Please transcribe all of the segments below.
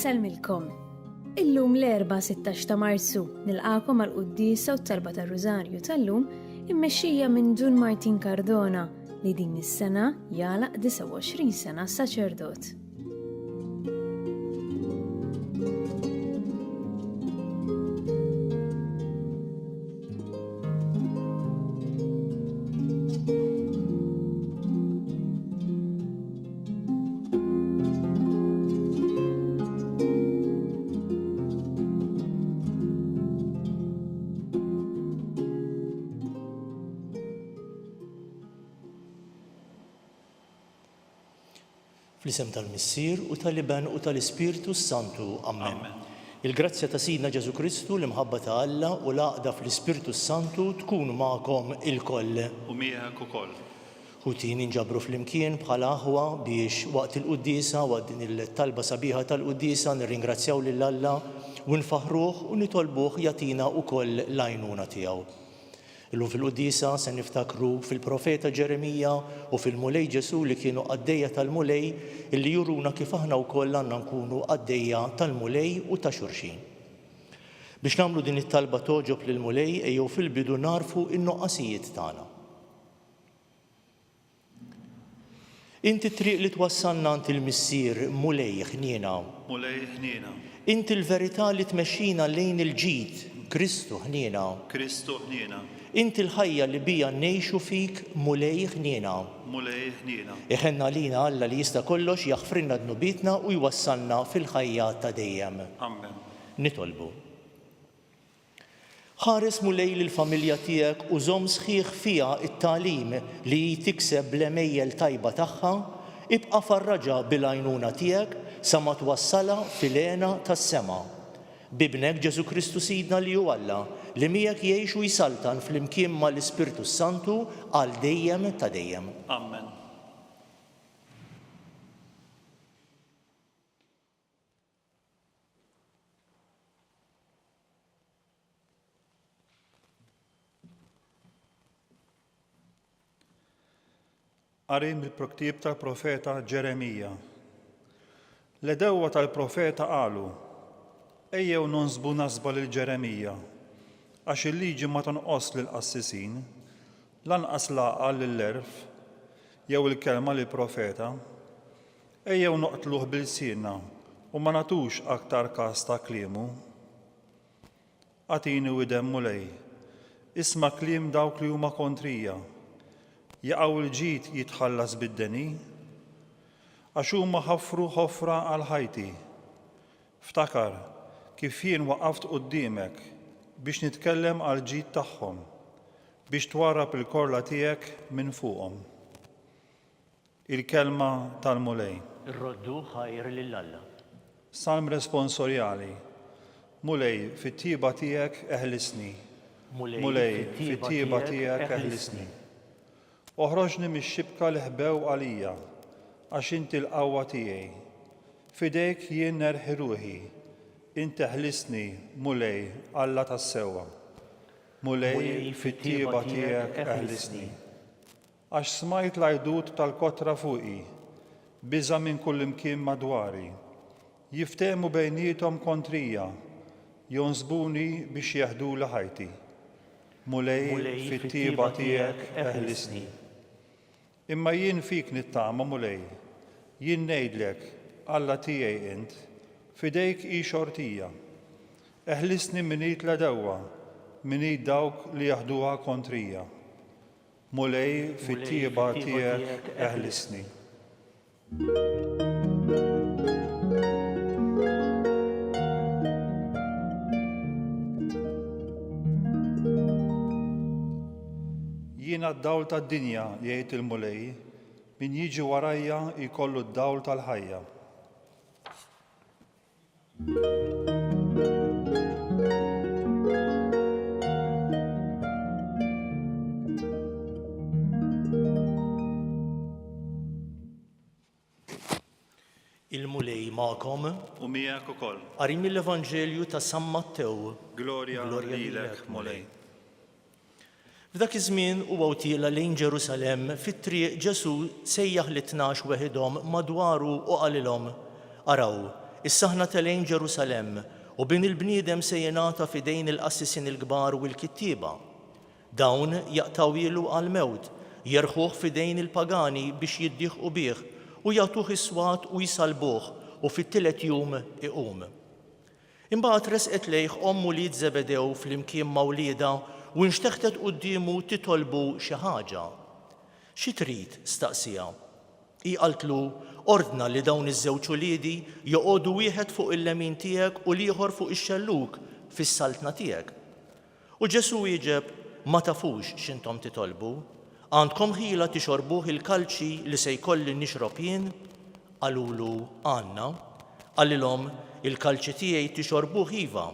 Inselmilkom. Illum l-erba' 16 ta' Marzu nilqakom għall-Qudiesa u t-talba tar-Rużarju tal-lum immexxija minn Dun Martin Cardona li din is-sena jagħlaq 29 sena saċerdot. Fl-isem tal-Missier u tal-Iben u tal-Ispirtu Santu. Amen. Il-grazzja ta' Sidna Ġesu Kristu l-imħabba ta' Alla u l-għaqda fl-Ispirtu Santu tkun magħkom il-koll. U miegħek ukoll. Ħutin inġabru fl-imkien bħala aħwa biex waqt il-Qudiesa waqt din il-talba sabiħa tal-Qudiesa nirringrazzjaw lil Alla u nfaħruh u nitolbuh jagħtina wkoll l-għajnuna tiegħu. Illum fil-Qudiesa se niftakru fil-profeta Ġeremija u fil-mulej Ġesu li kienu għaddejja tal-mulej illi juruna kif aħna wkoll għandna nkunu għaddejja tal-mulej u ta' xulxin. Biex nagħmlu din it-talba toġob lill-mulej ejjew fil-bidu narfu n-noqqasijiet tagħna. Inti triq li twassalna għand il-Missier mulej ħniena. Mulej ħniena. Inti l-verità li tmexxina lejn il-ġid Kristu ħniena. Kristu ħniena. Inti l-ħajja li bija ngħixu fik mulej ħniena. Mulej ħniena. Iħenna lina Alla li jista' kollox jaħfrinna dnubitna u jwassalna fil-ħajja ta' dejjem. Amen. Nitolbu. Ħares mulej lill-familja tiegħek u żomm sħiħ fiha it-tagħlim li tikseb l-emejjel tajba tagħha, ibqa' farraġa bil-għajnuna tiegħek sa ma twassala fil-għena tas-sema. Bibnek Ġesu Kristu Sidna li hu Alla li miegħek jgħix u jsaltan fl-imkien mal-Ispirtu Santu għal dejjem ta' dejjem. Amen. Qari mill-proktib tal-profeta Ġeremija. L-edewwa tal-profeta qalu: ejjew nonsbu nasba lil Ġeremija, għax il-liġi ma tonqos lill-qassisin, lanqas laqgħa lill-erf, jew il-kelma lill-profeta, ejjew noqtluh bil-siena u ma nagħtux aktar każ ta' kliemu. Agħtini widem mulej, isma' kliem dawk li huma kontrija, jaqgħu l-ġid jitħallas bid-deni, għax huma ħaffru ħofra għal ħajti. Ftakar kif jien waqaft quddiemek biex nitkellem għal ġid tagħhom, biex twarrab il-korla tiegħek minn fuqhom. Il-kelma tal-mulej. Irroddu ħajr lil Alla. Salm responsorjali. Mulej, fit-tieba tiegħek eħlisni. Mulej, fit-tieba tiegħek eħlisni. Oħroġni mix-xibka li ħbew għalija, għax inti l-qawwa tiegħi. Fidejk jien nerħi ruħi, inti ħlisni mulej Alla tas-sewwa. Mulej fit-tieba tiegħek eħlisni. Għax smajt l-għajdut tal-kotra fuqi, biża' minn kull imkien madwari. Jiftehmu bejniethom kontrija, jonsbuni biex jeħduli ħajti. Mulej fit-tieba tiegħek eħlisni. Imma jien fik nittama mulej, jien ngħidlek Alla tiegħi int, fidejk hi xortija. Eħlisni minit l-edewwa, minit dawk li jaħduha kontrija. Mulej fit-tieba tiegħek eħlisni. Jiena d-dawl tad-dinja jgħid il-mulej, min jiġi warajja jkollu d-dawl tal-ħajja. Il-mulej magħkom U miegħek ukoll. qari mill-Evanġelju ta' San Mattew. Glorja lilek mulej. F'dak iż-żmien huwa wtiela lejn Ġerusalemm fit-triq Ġesu sejjaħ li 12 weħidhom madwaru u qalilhom: Araw, issa aħna telejn Ġerusalem u bin il-bniedem se jingħata f'idejn il-qassisin il-kbar u l-kittieba. Dawn jaqtaw ilu għal-mewt, jerħuh f'idejn il-pagani biex jiddieħqu bih u jagħtuh is-swat u jisalbuh u fit-tielet jum iqum. Imbagħad resqet lejh ommu li Zebedew flimkien ma' wlieda u nxteħtet qudiemu titolbu xi ħaġa. Xi trid staqsija? Hi qaltlu ordna li dawn iż-żewġ uliedi joqogħdu wieħed fuq il-lemin tiegħek u l-ieħor fuq ix-xelluk fis-saltna tiegħek. U Ġesu wieġeb, ma tafux x'intom titolbu? Għandkom ħila tixorbuh il-kalċi li se jkolli nixrob jien? Qalulu għandna. Qalilhom il-kalċi tiegħi tixorbuh iva,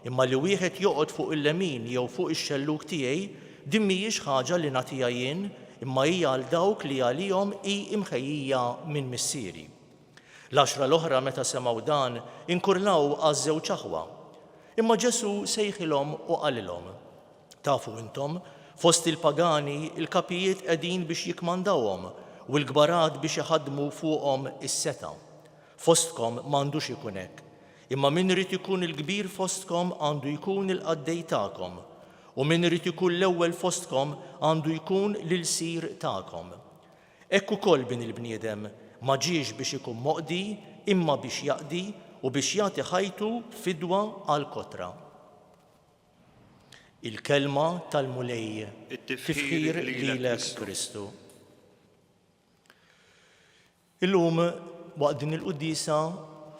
imma li wieħed joqgħod fuq il-lemin jew fuq ix-xelluk tiegħi din mhijiex ħaġa li nagħtiha jien, imma hija għal dawk li għalihom hi imħejjija minn missieri. L-10 l-oħra meta semgħu dan inkurlaw għaż-żewġ aħwa. Imma Ġesu sejħilhom u qalilhom: tafu intom, fost il-pagani il-kapijiet qegħdin biex jikmandawhom u l-kbarat biex iħaddmu fuqhom is-seta. Fostkom m'għandux ikun hekk, imma min irid ikun il-kbir fostkom għandu jkun il-qaddej tagħkom u min irid ikun l-ewwel fostkom għandu jkun l-sir tagħkom. Hekk ukoll bin il-bniedem ma ġiex biex ikun moqdi imma biex jaqdi u biex jagħti ħajtu fidwa għal kotra. Il-kelma tal-mulej, tifħir lilek Kristu. Illum waqt din il-qudiesa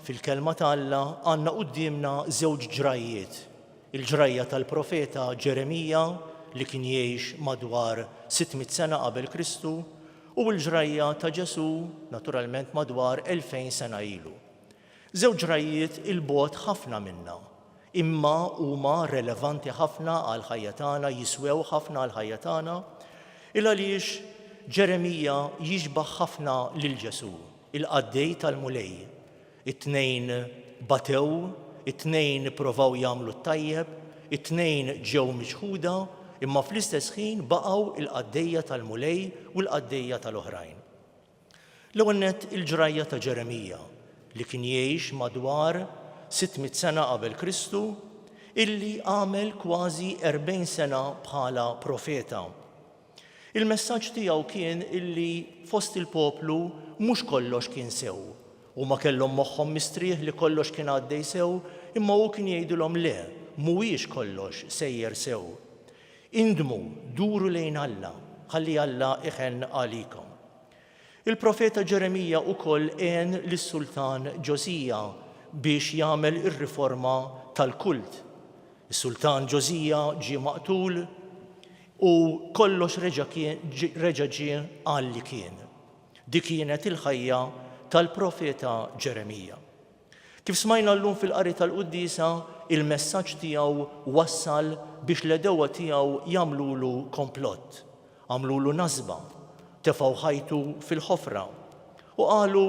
fil-kelma tal-Alla għandna qudiemna żewġ ġrajiet. Il-ġrajja tal-profeta Ġeremija li kien jgħix madwar 600 sena qabel Kristu u l-ġrajja ta' Ġesu naturalment madwar 2000 sena ilu. Żewġ ġrajiet il-bogħod ħafna minnha, imma huma relevanti ħafna għal ħajja tagħna, jiswew ħafna għal ħajja tagħna, il għaliex Ġeremija jixbaħ ħafna lil Ġesu, il-qaddej tal-mulej. It-tnejn batew, it-tnejn provaw jagħmlu t-tajjeb, it-tnejn ġew miġħuda, imma fl-istess ħin baqgħu il-qaddejja tal-mulej u l-qaddejja tal-oħrajn. L-ewwel nett il-ġrajja ta' Ġeremija li kien jgħix madwar 600 sena qabel Kristu, illi għamel kważi 40 sena bħala profeta. Il-messaġġ tiegħu kien illi fost il-poplu mhux kollox kien sew, u ma kellhom moħħhom mistrieħ li kollox kien għaddej sew, imma hu kien jgħidulhom le, mhuwiex kollox sejjer sew. Indmu, duru lejn Alla, ħalli Alla iħenn għalikom. Il-profeta Ġeremija wkoll għen lis-sultan Ġosija biex jagħmel ir-riforma tal-kult. Is-sultan Ġosija ġie maqtul u kollox reġa' ġie għal li kien. Dik kienet il-ħajja tal-profeta Ġeremija. Kif smajna llum fil-qari tal-Qudiesa, il-messaġġ tiegħu wassal biex l-edewa tiegħu jagħmlulu komplott, għamlulu nażba, tefgħu ħajtu fil-ħofra u qalu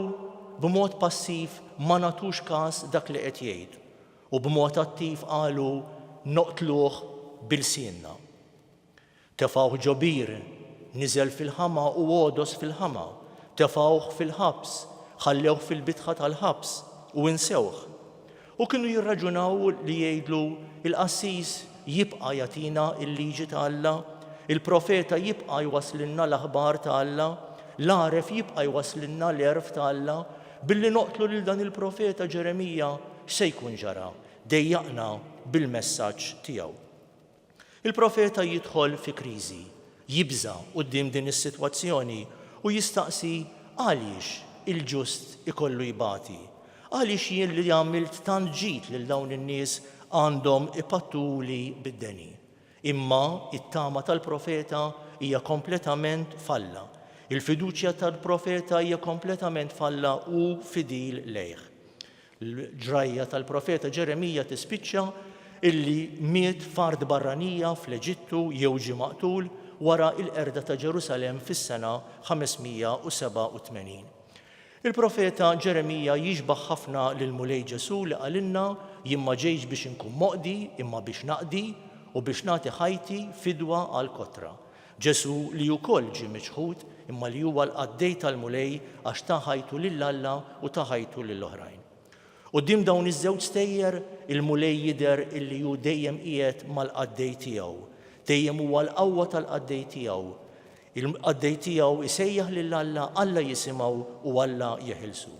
b'mod passiv ma nagħtux każ dak li qed jgħid u b'mod attiv qalu noqtluh bil-sienna. Tefgħu ġobir, niżel fil-ħama u għodos fil-ħama, tefgħuh fil-ħabs, ħallewh fil-bitħa tal-ħabs u insewh. U kienu jirraġunaw li jgħidlu il-qassis jibqa' jagħtina il-liġi ta' Alla, il-profeta jibqa' jwassilna l-aħbar ta' Alla, l-għaref jibqa' jwassilna l-għerf ta' Alla, billi noqtlu lil dan il-profeta Ġeremija se jkun ġara, dejjaqna bil-messaġġ tiegħu. Il-profeta jidħol fi kriżi, jibża quddiem din is-sitwazzjoni u jistaqsi għaliex il-ġust ikollu jibati, għaliex jien li għamilt tant ġid lil dawn in-nies għandhom ipattuli bid-deni. Imma it-tama tal-profeta hija kompletament falla. Il-fiduċja tal-profeta hija kompletament falla u fidil lejh. L-ġrajja tal-profeta Ġeremija tispiċċa illi miet fard barranija fl-Eġittu jew ġie maqtul wara l-qerda ta' Ġerusalemm fis-sena 587. Il-profeta Ġeremija jixbaħ ħafna lil mulej Ġesu li qalilna jien ma ġejx biex inkun moqdi imma biex naqdi u biex nagħti ħajti fidwa għal kotra. Ġesu li wkoll ġie miċħud imma li huwa l-qaddej tal-mulej għax ta' ħajtu lill Alla u ta' ħajtu lill-oħrajn. Quddiem dawn iż-żewġ stejjer il-mulej jidher illi hu dejjem qiegħed mal-qaddej tiegħu. Dejjem huwa l-qawwa tal-qaddej tiegħu. Il-qaddej tiegħu isejjaħ lil Alla, Alla jisimgħu u Alla jeħilsu.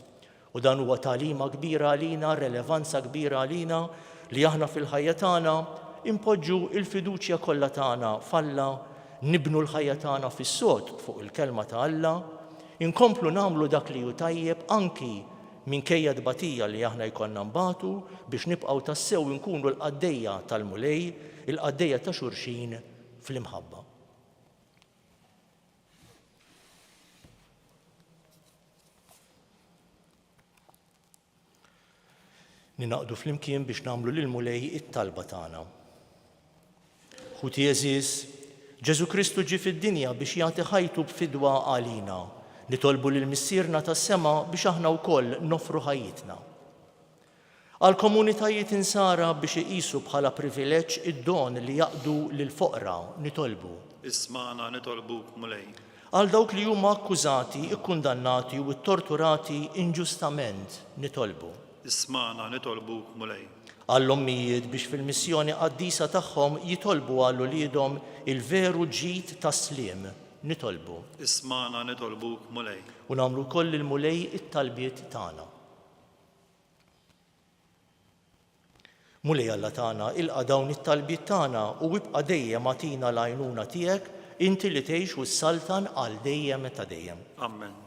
U dan huwa tagħlima kbira għalina, relevanza kbira għalina li aħna fil-ħajja tagħna impoġġu l-fiduċja kollha tagħna f'Alla, nibnu l-ħajja tagħna fis-sod fuq il-kelma ta' Alla, inkomplu nagħmlu dak li hu tajjeb anki minkejja dbatija li aħna jkollna nbagħtu biex nibqgħu tassew inkunu l-qaddejja tal-mulej, il-qaddejja ta' xulxin fl-imħabba. Ninaqdu flimkien biex nagħmlu lil mulej it-talba tagħna. Ħuti eżiż, Ġesu Kristu ġie fid-dinja biex jagħti ħajtu b'fidwa għalina. Nitolbu lil missierna tas-sema biex aħna wkoll nofru ħajjitna. Għal komunitajiet insara biex iqisu bħala privileġġ id-don li jaqdu lil foqra nitolbu. Isma'na nitolbuk mulej. Għal dawk li huma akkużati, ikkundannati u torturati inġustament nitolbu. Isma'na nitolbuk mulej. Għall-ommijiet biex fil-missjoni qaddisa tagħhom jitolbu għal uliedhom il-veru ġid tas-sliem nitolbu. Isma'na nitolbuk mulej. U nagħmlu wkoll il-mulej it-talbiet tagħna. Mulej Alla tagħna ilqa' dawn it-talbiet tagħna u ibqa' dejjem agħtina l-għajnuna tiegħek inti li tgħix u s-saltan għal dejjem ta' dejjem. Amen.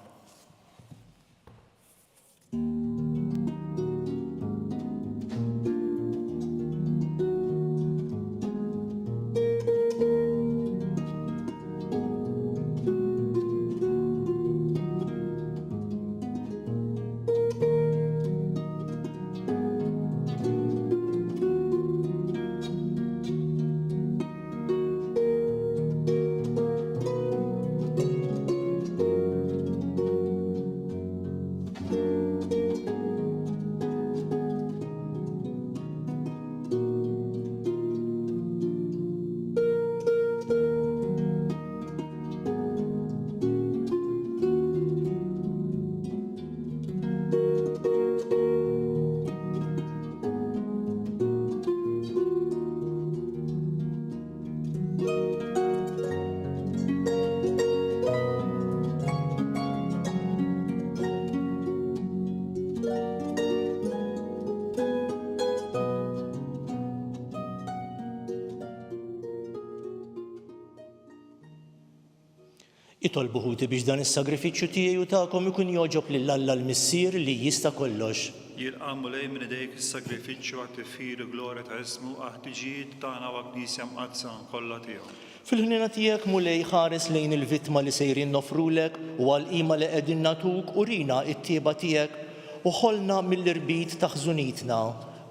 Itolbu ħuti biex dan is-sagrifiċċju tiegħi u tagħkom ikun jogħġob lil Alla l-Missier li jista' kollox. Jilqa' mulej minn idejk is-sagrifiċċju għat-tifir glorja ta' ismu ħtiġijiet tagħna wa knisja mqadsa kollha tiegħu. Fil-ħnina tiegħek mulej ħares lejn il-vittma li sejrin nofrulek u għall-qima li qegħdin nagħtuk u rina t-tieba tiegħek u ħolna mill-irbit ta' ħżunitna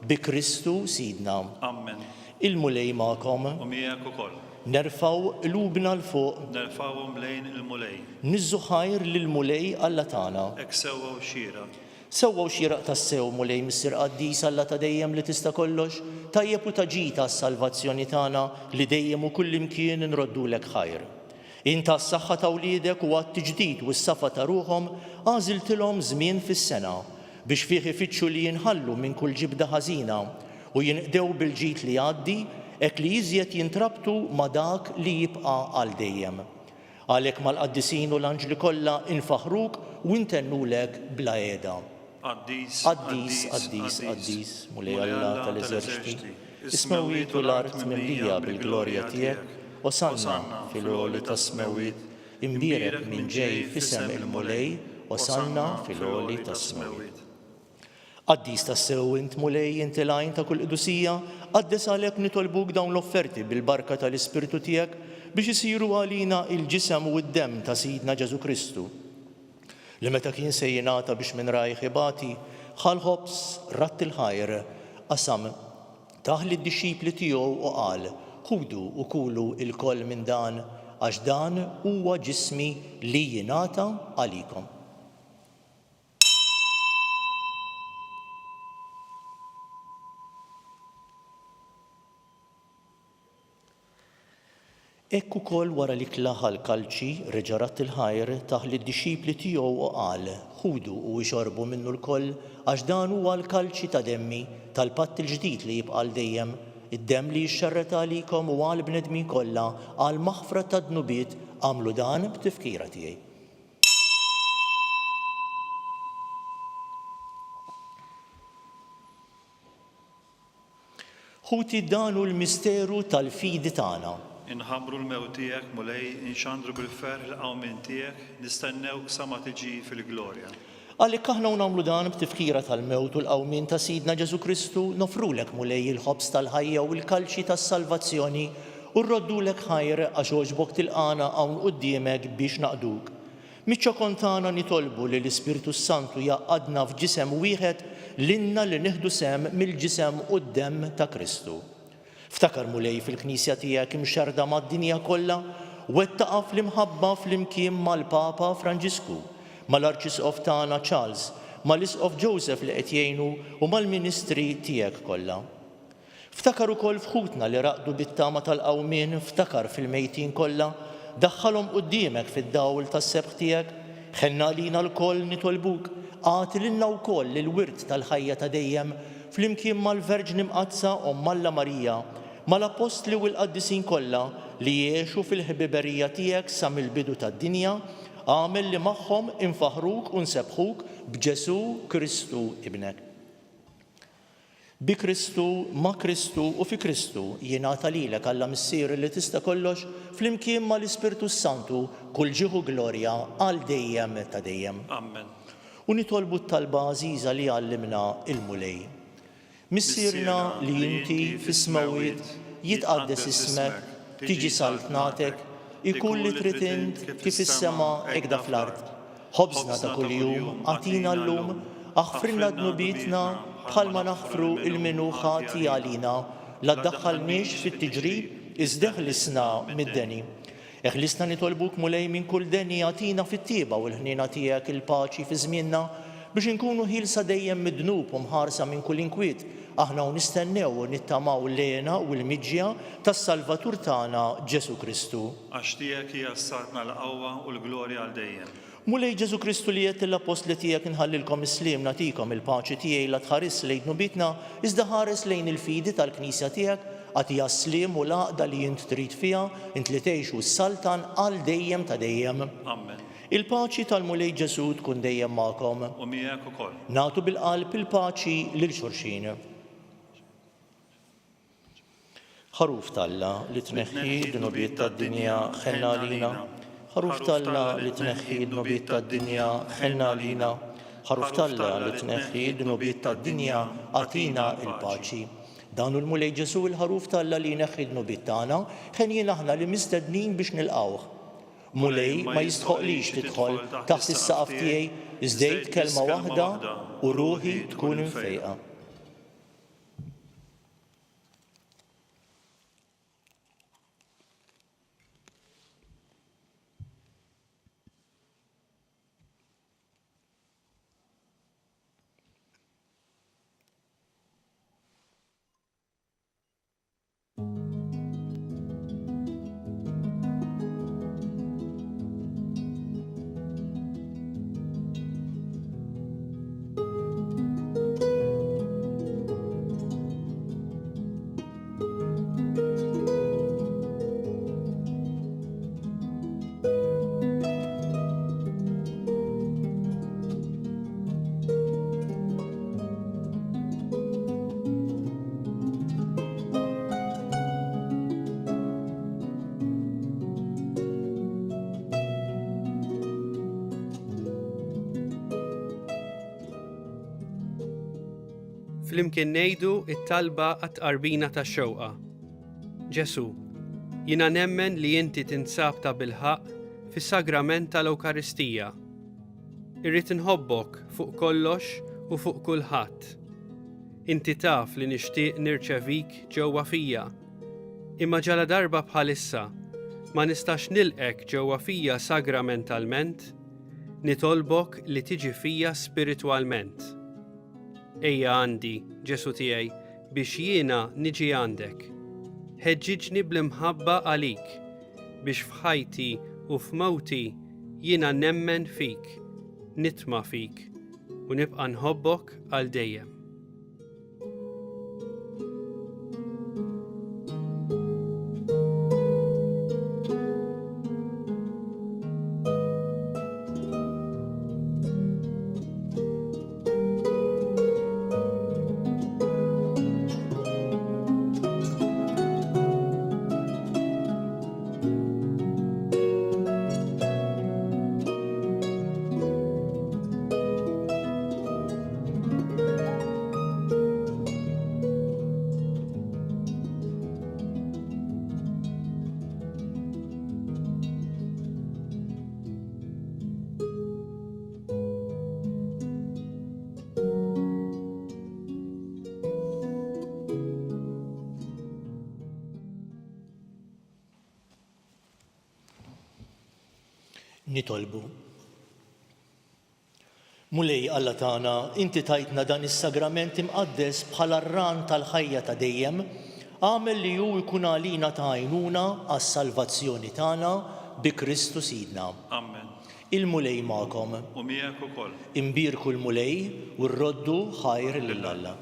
bi Kristu Sidna. Amen. Il-mulej magħkom. U miegħek ukoll. Nerfaw qlubna l-fuq. Nerfawhom lejn il-mulej. Niżżu ħajr lill-mulej Alla tagħna. Hekk sewwa u xira. Sewwa xieraq tas-sew mulej Missier Qaddis Alla ta' dejjem li tista' kollox, tajjeb u taġita s-salvazzjoni tagħna li dejjem u kullimkien nroddulek ħajr. Inta s-saħħa ta' wliedek u għat-tiġdid u s-safa ta' ruhom għażiltilhom żmien fis-sena biex fih ifittxu li jinħallu minn kull ġibda ħażina u jinqdew bil-ġid li għaddi hekk li iżjed jintrabtu ma' dak li jibqa' għal dejjem. Għalhekk mal-qaddisin u l-anġli kollha infaħruk u ntennulek bla qiegħda. Qaddis, Qaddis, Qaddis, Qaddis, mulej Alla tal-eżerċiti, is-smewwiet u l-art mimlija bil-glorja tiegħek, osanna fil-għoli tas-smewwiet, imbierek minn ġej f'isem il-mulej, osanna fil-għoli tas-smewwiet. Qaddis tas-sew int mulej inti l-għajn ta' kull qdusija, qaddes għalhekk nitolbuk dawn l-offerti bil-barka tal-Ispirtu tiegħek biex isiru għalina il-ġisem u d-demm ta' Sidna Ġesu Kristu. Li meta kien se jingħata biex minn rajħ ibati, ħalħobs ratt il-ħajr qasam taħli d-dixxipli tiegħu u qal: ħudu u kulu il-koll minn dan għax dan huwa ġismi li jingħata għalikom. Ekk ukoll wara li klaħa l-kalċi reġa' ratt il-ħajr taħ lid-dixxipli tiegħu u qal: ħudu u xorbu minnu l-koll għax dan huwa l-kalċi ta' demmi tal-patt il-ġdid li jibqa' dejjem, id-demm li jixxarret għalikom u għal bnedmin kollha għal maħfra ta' dnubiet għamlu dan b'tifkira tiegħi. Ħuti dan hu l-misteru tal-fidi tagħna. Inħabbru l-mewt tiegħek mulej inxandru bil-ferħ il-qawmien tiegħek nistennewk sa ma tiġi fil-glorja. Għalhekk aħna nagħmlu dan b'tifkira tal-mewt u l-qawmien ta' Sidna Ġesu Kristu nofrulek mulej il-ħobs tal-ħajja u l-kalċi tas-salvazzjoni u rroddulek ħajr għax għoġbok tilqana hawn quddiemek biex naqduk. Miċċa kontana nitolbu li l-Ispirtu Santu jaqadna f'ġisem wieħed l-inna li nieħdu sem mill-ġisem u d-demm ta' Kristu. Ftakar mulej fil-Knisja tiegħek imxerda mad-dinja kollha wettaqa fl-imħabba fl-imkien mal-Papa Franġisku, mal-Arċisqof tagħna Charles, mal-Isqof Joseph li qed jgħinu u mal-Ministri tiegħek kollha. Ftakar ukoll f'ħutna li raqdu bit-tama tal-qawmien, ftakar fil-mejtin kollha, daħħalhom quddiemek fid-dawl tas-sebħ tiegħek, ħenna lina l-koll nitolbuk, għati lilna wkoll il-wirt tal-ħajja ta' dejjem flimkien mal-Verġni Mqazza Omm Alla Marija, mal-Apostli u l-Qaddisin kollha li jgħixu fil-ħbiberija tiegħek sa mill-bidu tad-dinja, għamel li magħhom infaħruk u nsebħuk b'Ġesu Kristu ibnek. Bi Kristu, ma' Kristu u fi Kristu jingħata lilek Alla Missier li tista' kollox flimkien mal-Ispirtu Santu kull ġieħu glorja għal dejjem ta' dejjem. Amen. U nitolbu t-talba għażiża li għallimna il-mulej. Missierna li inti fis-smawiet jitqaddes ismek, tiġi saltnatek, ikun li trid int kif is-sema hekk da fl-ard. Ħobżna ta' kuljum għatina llum, aħfrilna dnubietna bħalma naħfru il-minuħa għalina, la ddaħħalniex fit-tiġrib iżdeħlisna mid-deni. Eħlisna nitolbuk mulej minn kull deni għatina fit-tieba u l-ħnina tiegħek il-paċi fi żmienna biex inkunu ħilsa dejjem mid-dnub u mħarsa minn kull inkwiet. Aħna u nistennew u nittamaw l-lena u l-miġja tas-Salvatur tagħna Ġesu Kristu. Għax tiegħek hija s-satna l-qawwa u l-glorja għal dejjem. Mulej Ġesu Kristu li qed l-apostli tiegħek inħallilkom islim nagħtikom il-paċi tiegħi la tħares lejn dnubitna, iżda ħares lejn il-fidi tal-Knisja tiegħek għatija slim u laqda li jint trid fiha, int li tgħixu s-saltan għal dejjem ta' dejjem. Amen. Il-paċi tal-mulej Ġesu tkun dejjem magħkom. U miegħek ukoll. Nagħtu bil-qalb il-paċi lil xulxin. Ħaruf talla li tneħħi d-nubiet tad-dinja ħenna lina. Ħaruf talla li tneħħi d-nubiet tad-dinja ħenna lina. Ħaruf talla li tneħħi d-nubiet tad-dinja għatina il-paċi. Dan l-mulej Ġesu il-ħaruf talla li neħħi d-nubiet tagħna ħenjin aħna li mistednin biex nilqawh. Mulej ma jistħoqlix tidħol taħt is-saqaf tiegħi iżdejt kelma waħda u ruħi tkun infejqa. Flimkien ngħidu it-talba għat-qarbina tax-xewqa. Ġesu, jiena nemmen li inti tinsab ta' bilħaq fis-sagrament tal-Ewkaristija. Irrid inħobbok fuq kollox u fuq kulħadd. Inti taf li nixtieq nirċevik ġewwa fija. Imma ġala darba bħalissa ma nistax nilqek ġewwa fija sagramentalment, nitolbok li tiġi fija spiritwalment. Ejja għandi, Ġesu tiegħi, biex jiena niġi għandek. Ħeġġiġni bl-imħabba għalik, biex f'ħajti u f'mowti jiena nemmen fik, nitma' fik u nibqa' nħobbok għal dejjem. Nitolbu. Mulej Alla tagħna, inti tajtna dan is-sagrament imqaddes bħala r-ran tal-ħajja ta' dejjem, għamel li hu jkun għalina ta' għajnuna għas-salvazzjoni tagħna bi Kristu Sidna. Amen. Il-mulej magħkom. U miegħek ukoll. Imbirku l-mulej u rroddu ħajr lil Alla.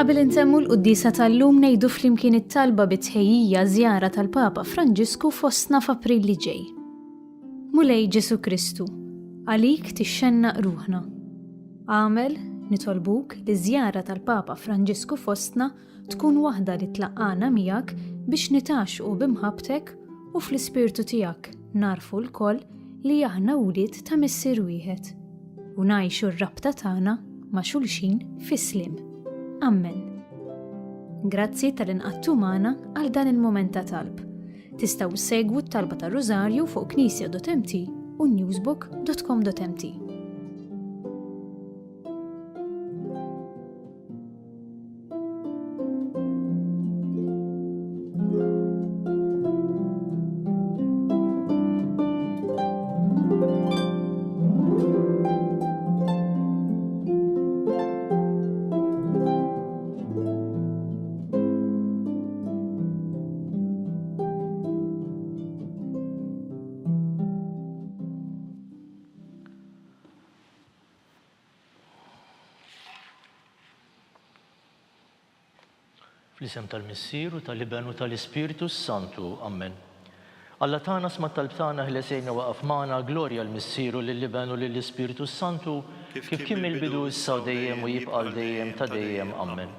Qabel intemmu l-quddisa tal-lum ngħidu flimkien it-talba bit-tħejjija żjara tal-Papa Franġisku fostna f'April li ġej. Mulej Ġesu Kristu, għalik tixxennaq ruħna. Għamel nitolbuk li żjara tal-Papa Franġisku fostna tkun waħda li tlaqqana miegħek biex nitaxqu bimħabtek u fl-ispirtu tiegħek narfu l-koll li aħna wlied ta' missier wieħed u ngħixu r-rabta tagħna ma' xulxin fis-slim. Amen. Grazzi tal-inqattu magħna għal dan il-moment ta' talb. Tistgħu segwu t-talba tar-Rużarju fuq knisja.mt u newsbook.com.mt. Fl-isem tal-Missier u tal-Iben u tal-Ispiritu Santu. Amen. Alla tagħna sma' talb tagħna ħlesejna waqaf magħna glorja l-Missier u lill-Iben u lill-Ispiritu Santu kif kien mill-bidu issa u dejjem u jibqa' dejjem ta' dejjem. Amen.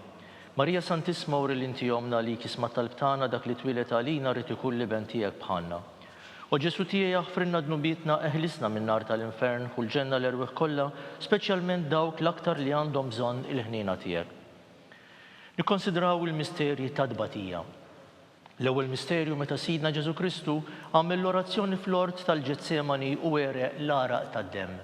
Marija Santisma uri l-inti jomna li kisma' talb tagħna dak li twilet għalina rid ikun l-Iben tiegħek bħalna. U Ġesu tiegħi jaħfrinna dnubietna eħlisna min-nar tal-infern u l-ġenna l-erwieħ kollha, speċjalment dawk l-aktar li għandhom bżonn il-ħniena tiegħek. Nikkonsidraw il-misterji ta' tbatija. L-ewwel misterju meta Sidna Ġesu Kristu għamel l-orazzjoni fl-ort tal-Ġetsemani u wereq l-araq tad-demm.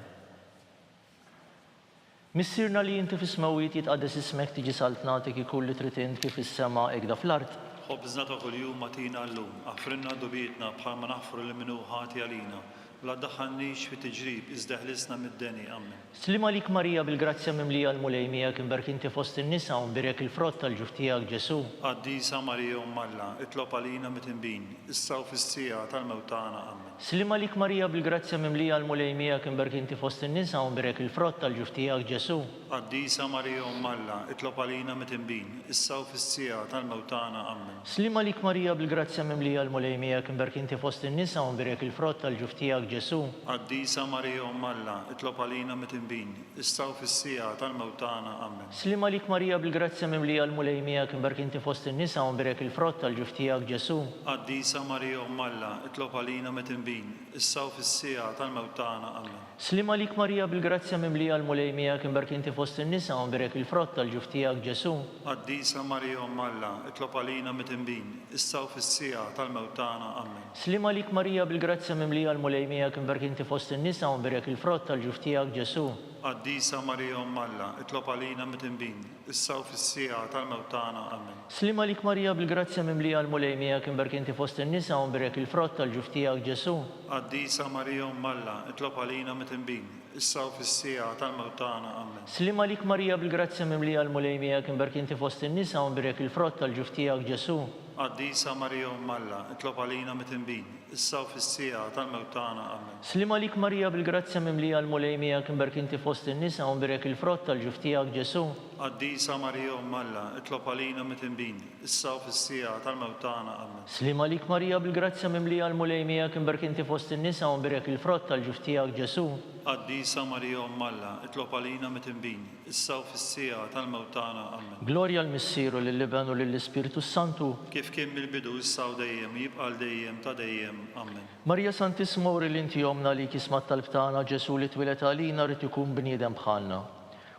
Missierna li inti fis-smawiet jitqaddes ismek tiġi saltnatik ikun li trid int kif is-sema hekk fl-art. Ħobżna ta' kuljum magħtina llum, aħfrinna dubietna bħalma naħfru li minnu ħati għalina. Bla daħħalniex fi tiġrib, iżda ħlisna mid-deni. Amen. Slim għalik Marija bil-grazzja mimlija l-mulej miegħek imbark inti fost in-nisa u mbirek il-frott tal-ġuf tiegħek Ġesu. Qaddisa Marija Alla, itlob għalina mit-inbin, issa u fis-sija tal-mewt tagħna. Amen. Slim għalik Marija bil-grazzja mimlija l-mulej miegħek imbark inti fost in-nisa u mbirek il-frott tal-ġuf tiegħek Ġesu. Qaddisa Marija Alla, itlob għalina mit-inbin, issa u fis-sija tal-mewt tagħna. Amen. Slim għalik Marija bil-grazzja mimlija l-mulej miegħek imbark inti fost in-nisa u mbirek il-frott tal-ġuf tiegħek Ġesu. Qaddisa Marija Alla, itlob għalina mit-inbin, issa u fis-sija tal-mewt tagħna. Amen. Slim għalik Marija bil-grazzja mimlija l-mulej miegħek imbark inti fost in-nisa u mbirek il-frott tal-ġuf tiegħek Ġesu. Qaddisa Marija Alla, itlob għalina mit-inbin, issa u fis-sija tal-mewt tagħna. Amen. Slim għalik Marija bil-grazzja mimlija l-mulej miegħek imbark inti fost in-nisa u mbirek il-frott tal-ġuf tiegħek Ġesu. Qaddisa Marija Alla, itlob għalina mit-inbin, issa u fis-sija tal-mewt tagħna. Amen. Slim għalik Marija bil-grazzja mimlija l-mulej miegħek imberk inti fost in-nisa u mberek il-frott tal-ġuf tiegħek Ġesu. Qaddisa Marija Umm Alla, itlob għalina mit-tinbin, issa u fis-sija tal-mewt tagħna. Amen. Slima lik Marija bil-grazzja mimlija l-mulej miegħek imberk inti fost in-nisa u mberek il-frott tal-ġuf tiegħek Ġesu. Qaddisa Marija Umm Alla, itlob għalina mit-tinbin, issa u fis-sija tal-mewt tagħna. Amen. Slima lik Marija bil-grazzja mimlija l-mulej miegħek imberk inti fost in-nisa u mberek il-frott tal-ġuf tiegħek Ġesu. Qaddisa Marija Umm Alla, itlob għalina mit-tinbin, issa u fis-sija tal-mewt tagħna. Amen. Slima lik Marija bil-grazzja mimlija l-mulej miegħek imberk inti fost in-nisa u mberek il-frott tal-ġuf tiegħek Ġesu. Qaddisa Marija Umm Alla, itlob għalina mit-tinbin, issa u fis-sija tal-mewt tagħna. Amen. Slima lik Marija bil-grazzja mimlija l-mulej miegħek imberk inti fost in-nisa u mberek il-frott tal-ġuf tiegħek Ġesu. Qaddisa Marija Umm Alla, itlob għalina mit-tinbin, issa u fis-sija tal-mewt tagħna. Amen. Glorja l-Missieru lill-Liben u lill-Ispiritu Santu. Kif kien mill-bidu issa u dejjem jibqa' dejjem ta' dejjem. Amen. Marja Santisma uri l-inti jomna li kismat tal-btana Ġesu li twilet għalina rrit ikun bniedem bħalna.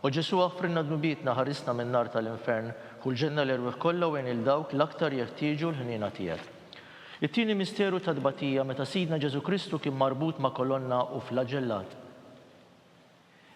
U Ġesu għafrinna dnubitna ħarisna minn nar tal-infern u l-ġenna l-erwieħ kollha wejn il-dawk l-aktar jeħtieġu l-ħnina tiegħek. It-tieni misteru ta' tbatija meta Sidna Ġesu Kristu kien marbut ma' kolonna u flaġellat.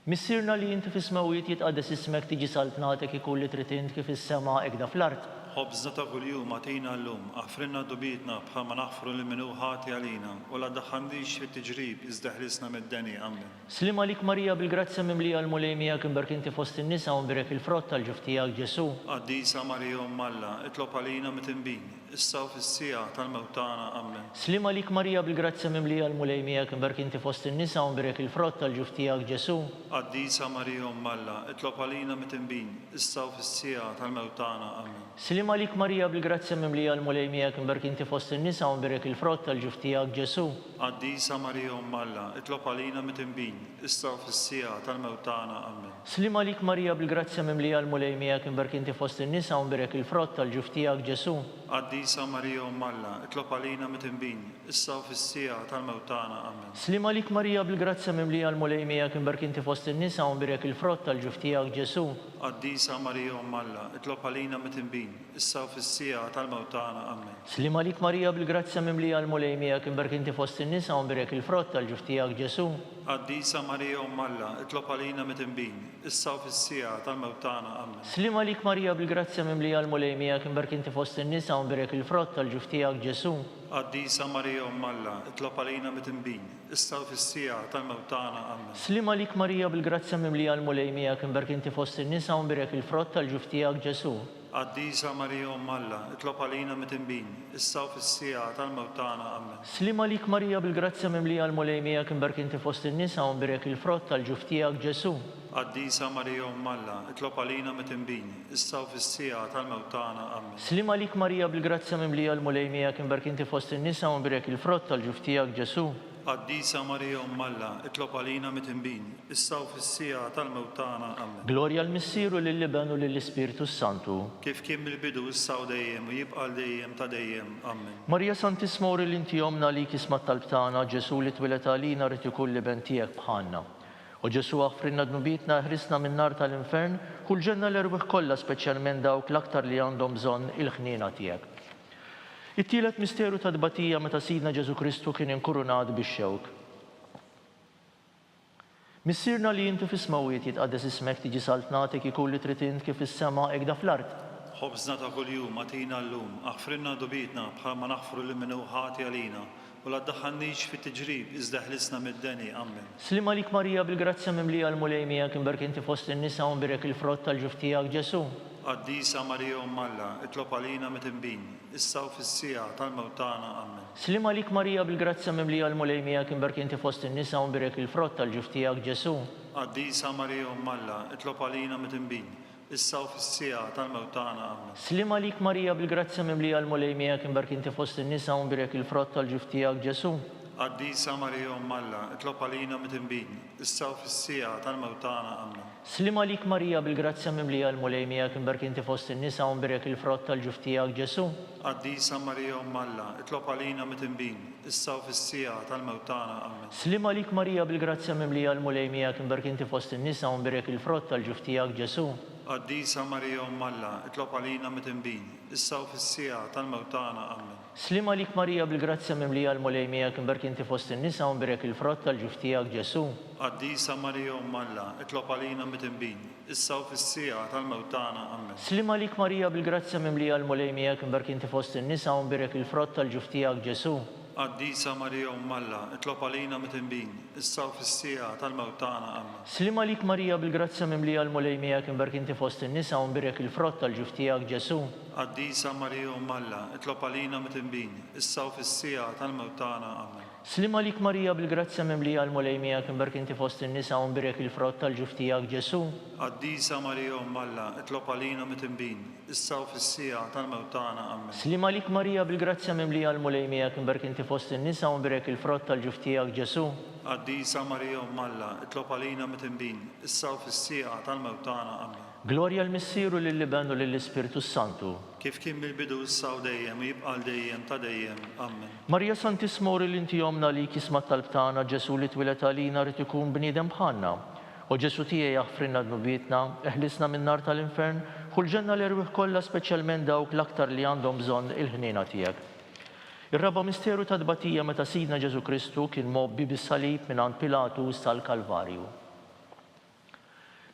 Missirna li inti fis-smawiet jitqaddes ismek tiġi saltnatek ikun li trid int kif is-sema ekda fl-art. Ħobżna ta' kuljum għatina llum, aħfrinna dubitna bħalma naħfru li minnu ħati għalina, u la daħħandix fit-tiġrib iżdeħlisna mid-deni. Amen. Slima lik Marija bil-grazzja mimlija l-mulej miegħek imberk inti fost in-nisa u mberek il-frott tal-ġuf tiegħek Ġesu. Qaddisa Marija Umm Alla, itlob għalina mit-tinbin, issa u fis-sija tal-mewt tagħna. Amen. Slima lik Marija bil-grazzja mimlija l-mulej miegħek imberk inti fost in-nisa u mberek il-frott tal-ġuf tiegħek Ġesu. Qaddisa Marija Umm Alla, itlob għalina mit-tinbin, issa u fis-sija tal-mewt tagħna. Amen. Slima lik Marija bil-grazzja mimlija l-mulej miegħek imberk inti fost in-nisa u mberek il-frott tal-ġuf tiegħek Ġesu. Qaddisa Marija Umm Alla, itlob għalina mit-tinbin, issa u fis-sija tal-mewt tagħna. Amen. Slima lik Marija bil-grazzja mimlija l-mulej miegħek imberk inti fost in-nisa u mberek il-frott tal-ġuf tiegħek Ġesu. Qaddisa Marija Umm Alla, itlob għalina mit-tinbin, issa u fis-sija tal-mewt tagħna. Amen. Slima lik Marija bil-grazzja mimlija l-mulej miegħek imberk inti fost in-nisa u mberek il-frott tal-ġuf tiegħek Ġesu. Qaddisa Marija Umm Alla, itlob għalina mit-tinbin, issa u fis-sija tal-mewt tagħna. Amen. Slima lik Marija bil-grazzja mimlija l-mulej miegħek imberk inti fost in-nisa u mberek il-frott tal-ġuf tiegħek Ġesu. Qaddisa Marija Umm Alla, itlob għalina mit-tinbin, issa u fis-sija tal-mewt tagħna. Amen. Slima lik Marija bil-grazzja mimlija l-mulej miegħek imberk inti fost in-nisa u mberek il-frott tal-ġuf tiegħek Ġesu. Qaddisa Marija Umm Alla, itlob għalina mit-tinbin, issa u fis-sija tal-mewt tagħna. Amen. Slima lik Marija bil-grazzja mimlija l-mulej miegħek imberk inti fost in-nisa u mberek il-frott tal-ġuf tiegħek Ġesu. Qaddisa Marija Umm Alla, itlob għalina mit-tinbin, issa u fis-sija tal-mewt tagħna. Amen. Slima lik Marija bil-grazzja mimlija l-mulej miegħek imberk inti fost in-nisa u mberek il-frott tal-ġuf tiegħek Ġesu. Qaddisa Marija Umm Alla, itlob għalina mit-tinbin, issa u fis-sija tal-mewt tagħna. Amen. Slima lik Marija bil-grazzja mimlija l-mulej miegħek imberk inti fost in-nisa u mberek il-frott tal-ġuf tiegħek Ġesu. Qaddisa Marija Umm Alla, itlob għalina mit-tinbin, issa u fis-sija tal-mewt tagħna. Amen. Glorja l-Missieru lill-Liben u lill-Ispiritu Santu. Kif kien mill-bidu issa u dejjem u jibqa' dejjem ta' dejjem. Amen. Marja Santisma uri l-inti jomna li kismat tal-btana Ġesu li twilet għalina rrit ikun liben tiegħek bħalna. U Ġesu għafrinna dnubitna ħrisna minn nar tal-infern u l-ġenna l-erwieħ kollha speċjalment dawk l-aktar li għandhom bżonn il-ħnina tiegħek. It-tielet misteru ta' tbatija meta Sidna Ġesu Kristu kien inkurunat bix-xewk. Missirna li inti fis-smawiet jitqaddes ismek tiġi saltnatek ikun li trid int kif is-sema ekda fl-art. Ħobżna ta' kuljum għatina llum, aħfrinna dubitna bħalma naħfru li minnu ħati għalina, u la ddaħħalniex fit-tiġrib iżdeħlisna mid-deni. Amen. Slima lik Marija bil-grazzja mimlija l-mulej miegħek imberk inti fost in-nisa u mberek il-frott tal-ġuf tiegħek Ġesu. Qaddisa Marija Umm Alla, itlob għalina mit-tinbin, issa u fis-sija tal-mewt tagħna. Amen. Slima lik Marija bil-grazzja mimlija l-mulej miegħek imberk inti fost in-nisa u mberek il-frott tal-ġuf tiegħek Ġesu. Qaddisa Marija Umm Alla, itlob għalina mit-tinbin, issa u fis-sija tal-mewt tagħna. Amen. Slima lik Marija bil-grazzja mimlija l-mulej miegħek imberk inti fost in-nisa u mberek il-frott tal-ġuf tiegħek Ġesu. Qaddisa Marija Umm Alla, itlob għalina mit-tinbin, issa u fis-sija tal-mewt tagħna. Amen. Slima lik Marija bil-grazzja mimlija l-mulej miegħek imberk inti fost in-nisa u mberek il-frott tal-ġuf tiegħek Ġesu. Qaddisa Marija Umm Alla, itlob għalina mit-tinbin, issa u fis-sija tal-mewt tagħna. Amen. Slima lik Marija bil-grazzja mimlija l-mulej miegħek imberk inti fost in-nisa u mberek il-frott tal-ġuf tiegħek Ġesu. Qaddisa Marija Umm Alla, itlob għalina mit-tinbin, issa u fis-sija tal-mewt tagħna. Amen. Slim għalik Marija bil-grazzja mimlija l-mulejmija kien bark inti fost in-nisa u mberek il-frott tal-ġuf tiegħek Ġesu. Qaddisa Marija Umm Alla, itlob għalina mit-tinbin, issa u fis-sija tal-mewt tagħna. Amen. Slim għalik Marija bil-grazzja mimlija l-mulejmija kien bark inti fost in-nisa u mberek il-frott tal-ġuf tiegħek Ġesu. Qaddisa Marija Umm Alla, itlob għalina mit-tinbin, issa u fis-sija tal-mewt tagħna. Amen. Slim għalik Marija bil-grazzja mimlija l-mulejmija kien bark inti fost in-nisa u mberek il-frott tal-ġuf tiegħek Ġesu. Qaddisa Marija Umm Alla, itlob għalina mit-tinbin, issa u fis-sija tal-mewt tagħna. Amen. Slim għalik Marija bil-grazzja mimlija l-mulejmija kien bark inti fost in-nisa u mberek il-frott tal-ġuf tiegħek Ġesu. Qaddisa Marija Umm Alla, itlob għalina mit-tinbin, issa u fis-sija tal-mewt tagħna. Amen. Slim għalik Marija bil-grazzja mimlija l-mulejmija kien bark inti fost in-nisa u mberek il-frott tal-ġuf tiegħek Ġesu. Qaddisa Marija Umm Alla, itlob għalina mit-tinbin, issa u fis-sija tal-mewt tagħna. Amen. Glorja l-Missieru lill-Liben u lill-Ispiritu Santu. Kif kien mill-bidu issa u dejjem u jibqa' dejjem ta' dejjem. Amen. Marija Santismori li inti jomna li kisma talb tagħna Ġesu li twilet għalina rid ikun bniedem bħalna. U Ġesu tiegħi jaħfrinna dnubietna, eħlisna min-nar tal-infern, ħulġenna l-erwieħ kollha speċjalment dawk l-aktar li għandhom bżonn il-ħniena tiegħek. Ir-raba misteru ta' tbatija meta Sidna Ġesu Kristu kien mobbi bis-salib mingħand Pilatus tal-Kalvarju.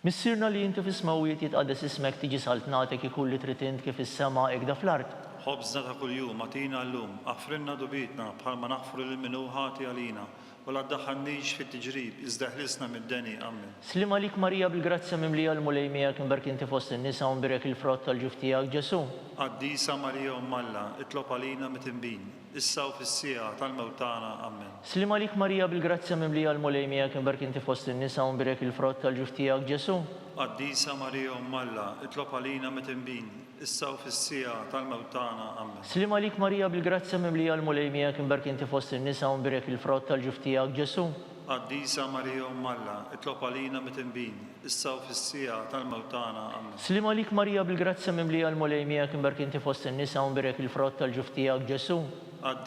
Missirna li inti fis-smawijiet jitqaddes ismek tiġi saltnatek ikun li trid int kif is-sema ekda fl-art. Ħobżna ta' kuljum atina llum, aħfrinna dubietna bħalma naħfru lil min hu ħati għalina, u la ddaħħalniex fit-tiġrib, iżda ħlisna mid-deni. Amen. Slim għalik Marija bil-grazzja mimlija l-mulejmija kien bark inti fost in-nisa u mberek il-frott tal-ġuf tiegħek Ġesu. Qaddisa Marija Umm Alla, itlob għalina mit-tinbin, issa u fis-sija tal-mewt tagħna. Amen. Slim għalik Marija bil-grazzja mimlija l-mulejmija kien bark inti fost in-nisa u mberek il-frott tal-ġuf tiegħek Ġesu. Qaddisa Marija Umm Alla, itlob għalina mit-tinbin, issa u fis-sija tal-mewt tagħna. Amen. Slim għalik Marija bil-grazzja mimlija l-mulejmija kien bark inti fost in-nisa u mberek il-frott tal-ġuf tiegħek Ġesu. Qaddisa Marija Umm Alla, itlob għalina mit-tinbin, issa u fis-sija tal-mewt tagħna. Amen. Slim għalik Marija bil-grazzja mimlija l-mulejmija kien bark inti fost in-nisa u mberek il-frott tal-ġuf tiegħek Ġesu.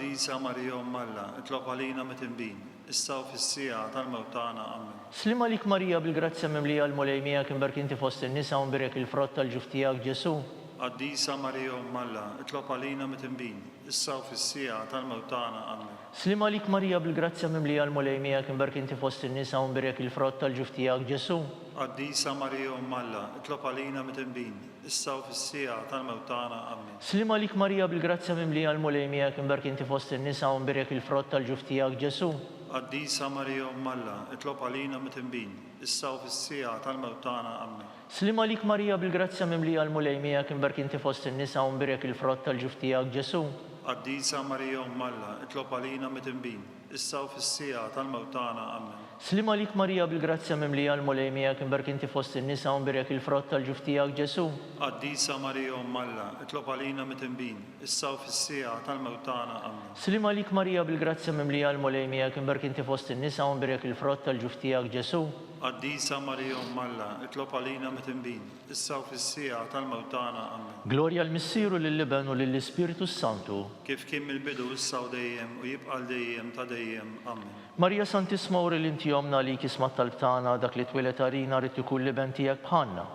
Qaddisa Marija Umm Alla, itlob għalina mit-tinbin, issa u fis-sija tal-mewt tagħna. Amen. Slim għalik Marija bil-grazzja mimlija l-mulejmija kien bark inti fost in-nisa u mberek il-frott tal-ġuf tiegħek Ġesu. Qaddisa Marija Umm Alla, itlob għalina mit-tinbin, issa u fis-sija tal-mewt tagħna. Amen. Slim għalik Marija bil-grazzja mimlija l-mulejmija kien bark inti fost in-nisa u mberek il-frott tal-ġuf tiegħek Ġesu. Qaddisa Marija Umm Alla, itlob għalina mit-tinbin, issa u fis-sija tal-mewt tagħna. Amen. Slim għalik Marija bil-grazzja mimlija l-mulejmija kien bark inti fost in-nisa u mberek il-frott tal-ġuf tiegħek Ġesu. Qaddisa Marija Umm Alla, itlob għalina mit-tinbin, issa u fis-sija tal-mewt tagħna. Amen. Slim għalik Marija bil-grazzja mimlija l-mulejmija kien bark inti fost in-nisa u mberek il-frott tal-ġuf tiegħek Ġesu. Qaddisa Marija Umm Alla, itlob għalina mit-tinbin, issa u fis-sija tal-mewt tagħna. Amen. Slim għalik Marija bil-grazzja mimlija l-mulejmija kien bark inti fost in-nisa u mberek il-frott tal-ġuf tiegħek Ġesu. Qaddisa Marija Umm Alla, itlob għalina mit-tinbin, issa u fis-sija tal-mewt tagħna. Amen. Slim għalik Marija bil-grazzja mimlija l-mulejmija kien bark inti fost in-nisa u mberek il-frott tal-ġuf tiegħek Ġesu. Qaddisa Marija Umm Alla, itlob għalina mit-tinbin, issa u fis-sija tal-mewt tagħna. Amen. Glorja l-Missieru lill-Liben u lill-Ispiritu Santu. Kif kien mill-bidu issa u dejjem u jibqa' dejjem ta' dejjem. Amen. Marija Santismori li inti jomna li kisma talb tagħna dak li twilet għalina rid ikun liben tiegħek bħalna.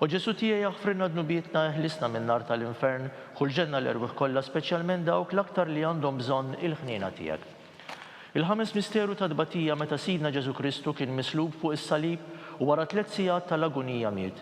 U Ġesu tiegħi jaħfrinna dnubietna eħlisna min-nar tal-infern, ħulġenna l-erwieħ kollha speċjalment dawk l-aktar li għandhom bżonn il-ħniena tiegħek. Il-ħames misteru ta' tbatija meta Sidna Ġesu Kristu kien mislub fuq is-salib u wara 3 sigħat tal-agonija miet.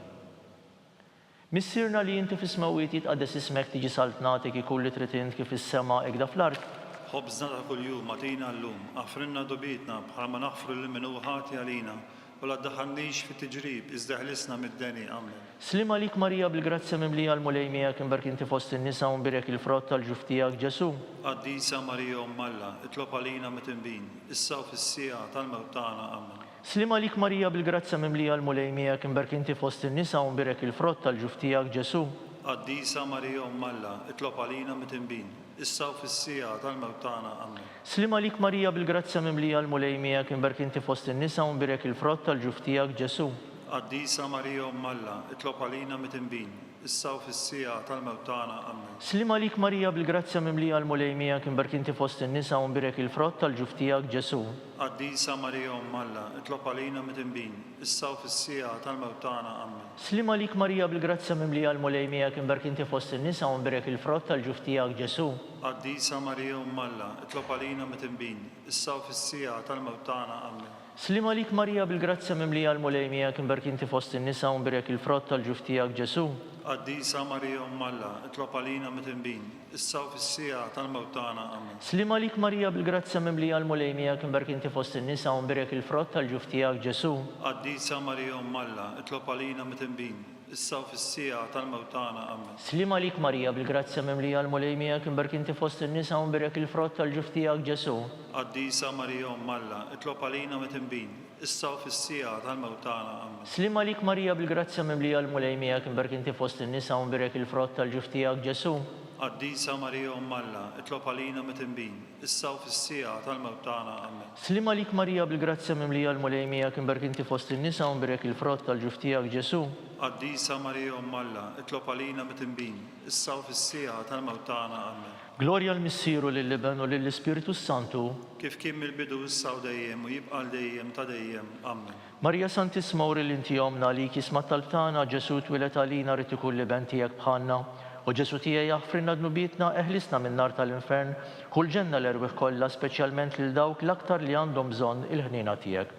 Missirna li inti fis-smawijiet jitqaddes ismek tiġi saltnatek ikun li trid int kif is-sema ekda fl-art. Ħobżna ta' kuljum atina llum, aħfrinna dubietna bħalma naħfru lil min hu ħati għalina, u la ddaħħalniex fit-tiġrib, iżda ħlisna mid-deni. Amen. Slim għalik Marija bil-grazzja mimlija l-mulejmija kien bark inti fost in-nisa u mberek il-frott tal-ġuf tiegħek Ġesu. Qaddisa Marija Umm Alla, itlob għalina mit-tinbin, issa u fis-sija tal-mewt tagħna. Amen. Slim għalik Marija bil-grazzja mimlija l-mulejmija kien bark inti fost in-nisa u mberek il-frott tal-ġuf tiegħek Ġesu. Qaddisa Marija Umm Alla, itlob għalina mit-tinbin, issa u fis-sija tal-mewt tagħna. Amen. Slim għalik Marija bil-grazzja mimlija l-mulejmija kien bark inti fost in-nisa u mberek il-frott tal-ġuf tiegħek Ġesu. Qaddisa Marija Umm Alla, itlob għalina mit-tinbin, issa u fis-sija tal-mewt tagħna. Amen. Slima lik Marija bil-grazzja mimlija l-mulejmija kien barkinti fost in-nisa u mbirek il-frott tal-ġuf tiegħek Ġesu. Qaddisa Marija Umm Alla, itlob għalina mit-inbin, issa u fis-sija tal-mewt tagħna. Amen. Slima lik Marija bil-grazzja mimlija l-mulejmija kien barkinti fost in-nisa u mbirek il-frott tal-ġuf tiegħek Ġesu. Qaddisa Marija Umm Alla, itlob għalina mit-inbin, issa u fis-sija tal-mewt tagħna. Amen. Slima lik Marija bil-grazzja mimlija l-mulejmija kien barkinti fost in-nisa u mbirek il-frott tal-ġuf tiegħek Ġesu. Qaddisa Marija Umm Alla, itlob għalina mit-inbin, issa u fis-sija tal-mewt tagħna. Amen. Slima lik Marija bil-grazzja mimlija l-mulejmija kien barkinti fost in-nisa u mbirek il-frott tal-ġuf tiegħek Ġesu. Qaddisa Marija Umm Alla, itlob għalina mit-inbin, issa u fis-sija tal-mewt tagħna. Amen. Slima lik Marija bil-grazzja mimlija l-mulejmija kien barkinti fost in-nisa u mbirek il-frott tal-ġuf tiegħek Ġesu. Qaddisa Marija Umm Alla, itlob għalina mit-inbin, issa u fis-sija tal-mewt tagħna. Amen. Slima lik Marija bil-grazzja mimlija l-mulejmija kien barkinti fost in-nisa u mbirek il-frott tal-ġuf tiegħek Ġesu. Qaddisa Marija Umm Alla, itlob għalina mit-inbin, issa u fis-sija tal-mewt tagħna. Amen. Slima lik Marija bil-grazzja mimlija l-mulejmija kien barkinti fost in-nisa u mbirek il-frott tal-ġuf tiegħek Ġesu. Qaddisa Marija Umm Alla, itlob għalina mit-inbin, issa u fis-sija tal-mewt tagħna. Amen. Glorja l-Missieru lill-Liben u lill-Ispiritu Santu. Kif kien mill-bidu issa u dejjem u jibqa' dejjem ta' dejjem. Amen. Marja Santisma u l-inti jomna li kisma tal-tana Ġesu twilet għalina rrid ikun liben tiegħek bħalna. U Ġesu tiegħi jaħfrinna dnubietna eħlisna min-nar tal-infern, kull ġenna l-erwieħ kollha speċjalment lil dawk l-aktar li għandhom bżonn il-ħnina tiegħek.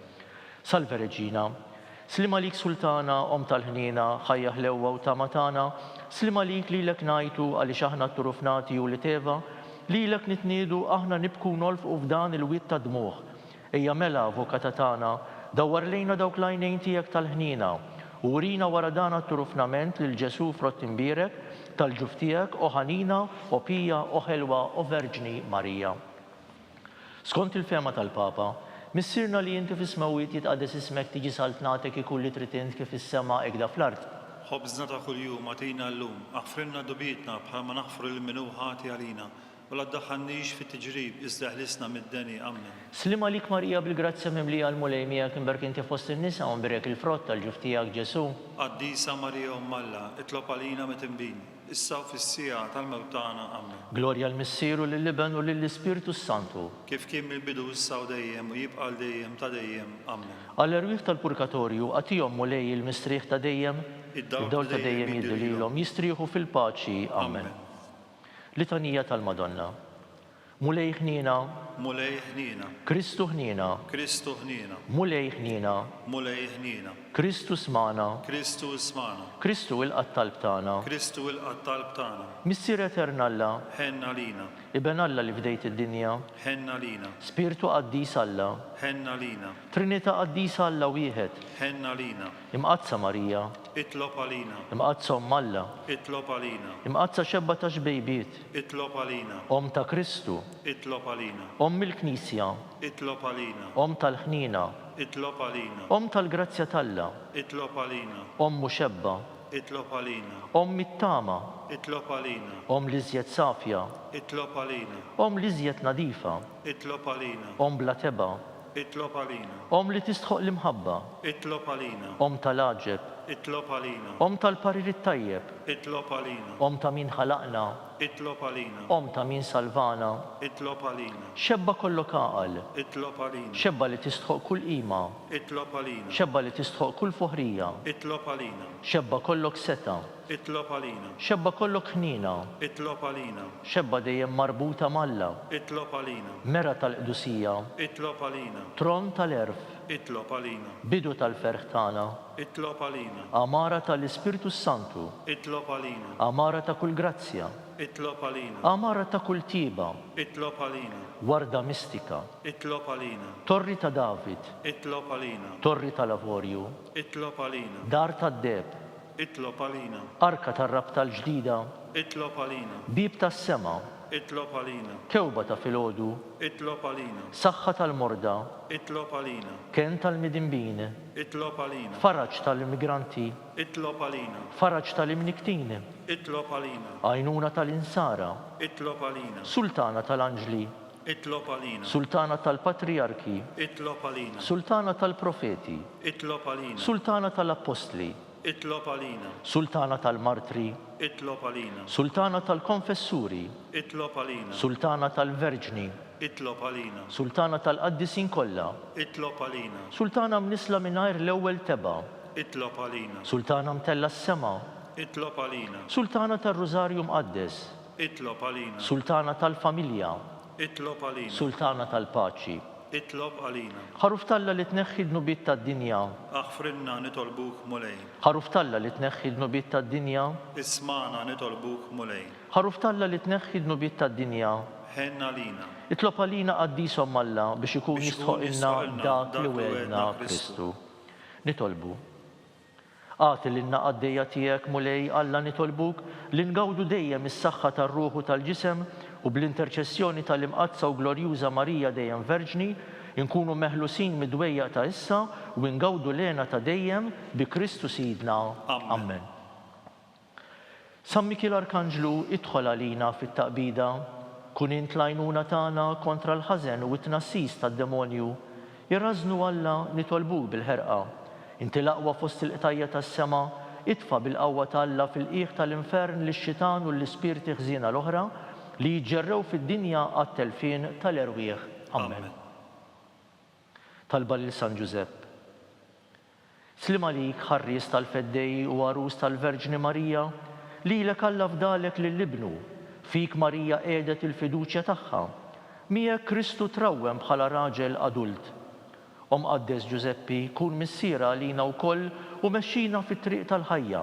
Salve Reġina, slima lik Sultana, om tal-ħnina, ħajja ħlewwa u tamatana, slima lik lilek ngħidu għaliex aħna t-turufnati u li teva, lilek nitniedu aħna nibku nolfqu f'dan il-wiet ta' dmuħ. Ejja mela avukata tagħna, dawwar lejna dawk l-għajnejn tiegħek tal-ħnina, u urina wara dan t-turufnament lil Ġesu frott imbierek tal-ġuf tiegħek o ħanina, o pija, o ħelwa, o Verġni Marija. Skont il-fema tal-Papa, missirna li inti fis-smawiet jitqaddes ismek tiġi saltnatek ikun li trid int kif is-sema ekda fl-art. Ħobżna ta' kuljum għatina llum, aħfrilna dubietna bħalma naħfru l-minu ħati għalina, u la ddaħħalniex fit-tiġrib iżda ħlisna mid-deni. Amen. Slima lik Marija bil-grazzja mimlija l-mulejmija kien barkinti fost in-nisa u mbirek il-frott tal-ġuf tiegħek Ġesu. Qaddisa Marija Umm Alla, itlob għalina mit-inbin, issa u fis-sija tal-mewt tagħna. Amen. Glorja l-Missieru lill-Liben u lill-Ispiritu Santu. Kif kien mill-bidu issa u dejjem u jibqa' dejjem ta' dejjem. Amen. Għall-erwieħ tal-Purgatorju għatihom mulej il-mistrieħ ta' dejjem, id-dawl ta' dejjem jiddu lilhom jistrieħu fil-paċi. Amen. Litanija tal-Madonna. Mulej ħnina, Mulej ħnina, Kristu ħnina, Kristu ħnina, mulej ħnina, mulej ħnina, Kristu smana, Kristu ismana, Kristu il-qattalb tagħna. Kristu il-qattalb tagħna, Missier Etern Alla, ħenna lina, Iben Alla li fdejt id-dinja, ħenna lina, Spiritu Qaddis Alla, ħenna lina, Trinità Qaddisa Alla wieħed, ħenna lina, imqazza Marija, itlob għalina, imqazza Omm Alla, itlob għalina, imqazza xebba ta' xbejbiet, itlob għalina, Om ta' Kristu, itlob għalina, Om il-Knisja, itlob għalina, Om tal-ħnina, itlob għalina, Om tal-Grazzja Talla, itlob għalina, Om muxebba, itlob għalina, Om mit-tama, itlob għalina, Om liżjed safja, itlob għalina, Om liżjed nadifa, itlob għalina, Om bla teba, itlob għalina, Om li tistħoq l-imħabba, itlob għalina, Om tal-aġeb, itlob għalina, Om tal-parir it-tajjeb, itlob għalina, Om ta' min ħalaqna, itlob għalina, Om ta' min salvana, itlob għalina, xebba kollok għaqal, itlob għalina, xebba li tistħoq kull qima, itlob għalina, xebba li tistħoq kull fuħrija, itlob għalina, xebba kollok seta, itlob għalina, xebba kollok ħnina, itlob għalina, xebba dejjem marbuta malla, itlob għalina, mera tal-qdusija, itlob għalina, tron tal-erf, itlob għalina, bidu tal-ferħ tagħna, itlob għalina, amara tal-Ispiritu Santu, itlob għalina, amara ta' kull grazzja, itlob għalina, amara ta' kull tiba, itlob għalina, warda mistika, itlob għalina, torri ta' David, itlob għalina, torri tal-avorju, itlob għalina, dar tad-deb, itlob għalina, arka tar-rab tal-ġdida, itlob għalina, bib tas-sema, itlob għalina, kewba ta' filgħodu, itlob għalina, saħħa tal-morda, itlob għalina, ken tal-midinbin, itlob għalina, faraġ tal-immigranti, itlob għalina, faraġ tal-imniktin, itlob għalina, għajnuna tal-insara, itlob għalina, sultana tal-anġli, itlob għalina, sultana tal-patriarki, itlob għalina, sultana tal-profeti, itlob għalina, sultana tal-apostli, itlob għalina, Sultana tal-Martri, itlob għalina, Sultana tal-Konfessuri, itlob għalina, Sultana tal-Verġni, itlob għalina, Sultana tal-Qaddisin kollha, itlob għalina, Sultana mnisla mingħajr l-ewwel teba, itlob għalina, Sultana mtella s-sema, itlob għalina, Sultana tal-Rożarju Mqaddes, itlob għalina, Sultana tal-Familja, itlob għalina, Sultana tal-Paċi. itlob għalina. Ħaruf Talla li tneħħi d-nubiet tad-dinja, Aħfrinna nitolbuk mulej, Ħaruf Talla li tneħħi d-nubiet tad-dinja, ismana nitolbuk mulej, Ħaruf Talla li tneħħi d-nubiet tad-dinja. ħenna lina, Itlob għalina qaddisom Alla biex ikun Biex jistħoq ikun ilna jistħoqilna dak li dak li wedna wedna Kristu. Nitolbu. Għati l-inna għaddejja tijek mulej Alla nitolbuk li ngawdu dejjem is-saħħa tar-ruħu tal-ġisem u bl-interċessjoni tal-imqazza u glorjuża Marija dejjem Verġni inkunu meħlusin mid-dwejja ta' issa u ngawdu lena ta' dejjem bi Kristu Sidna. Amen. San Mikil Arkanġlu idħol għalina fit-taqbida, kun int l-għajnuna tagħna kontra l-ħażen u t-tnassis tad-demonju, irrażnu Alla nitolbuk bil-ħerqa. Inti l-aqwa fost il-qtajja tas-sema, itfa' bil-qawwa tal-Alla fil-qiegħ tal-infern lix-xitan u l-ispirti ħżiena l-oħra li jġerrew fid-dinja għat-telfien tal-erwieħ. Amen. Talba lil San Giuseppe. Slim għalik ħarries tal-feddej u għarus tal-Verġni Marija, lilek Alla fdalek lill-ibnu, fik Marija qiegħdet il-fiduċja tagħha, miegħek Kristu trawwem bħala raġel adult. Qaddes Giuseppi, kun missiera għalina wkoll u mexxina fit-triq tal-ħajja.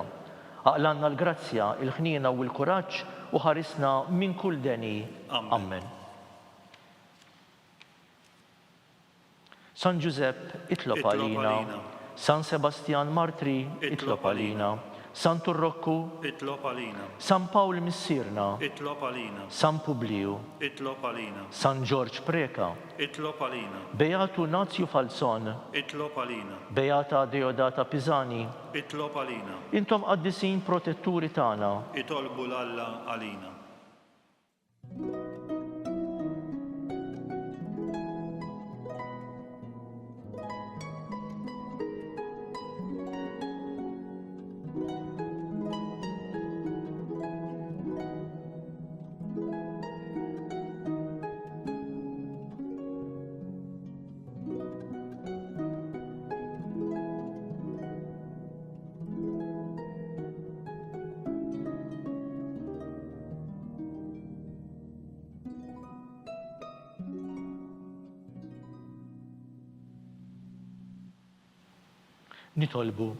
Aqlanna l-grazzja, il-ħniena u l-kuraġġ u ħarisna minn kull deni. Amen. San Giuseppe, itlob għalina. San Sebastian Martri, itlob għalina. San Turrokku, itlob għalina, San Pawl Missirna, itlob għalina, San Publiu, itlob għalina, San George Preka, itlob għalina, Beatu Nazju Falzon, itlob għalina, Beata Deodata Pisani, itlob għalina, intom qaddisin protetturi tagħna. itolbu l-Alla għalina. Nitolbu.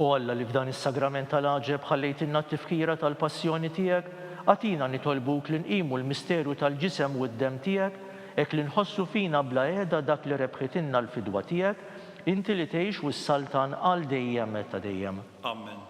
U Alla li f'dan is-sagrament tal-għaġeb ħallejtilna t-tifkira tal-passjoni tiegħek, għatina nitolbuk li nqimu l-misterju tal-ġisem u d-dem tiegħek, hekk li nħossu fina bla qiegħda dak li rebħitilna l-fidwa tiegħek, inti li tgħix u s-saltan għal dejjem ta' dejjem. Amen.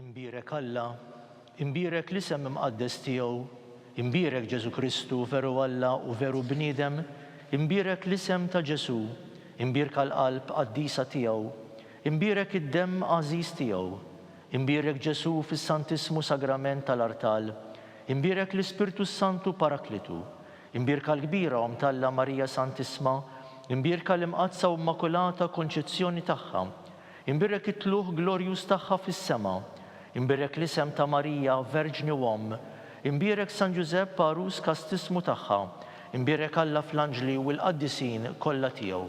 Imbirek Alla, imbirek l-isem imqaddes tiegħu, imbirek Ġesu Kristu veru Alla u veru bniedem, imbirek l-isem ta' Ġesu, imbirek l-qalb qaddisa tiegħu, imbirek id-dem għażiż tiegħu, imbirek Ġesu fis-Santismu Sagrament tal-Artal, imbirek l-Ispirtu Santu Paraklitu, imbirek l-kbira Talla Marija Santisma, imbirek l-imqazza u immakulata konċezzjoni tagħha, imbirek it-tluħ glorjuż tagħha fis-sema, imbirek l-isem ta' Marija Verġni u Omm, imbirek San Giuseppe għarus kastismu tagħha, imbirek Alla fl-anġli u l-qaddisin kollha tiegħu.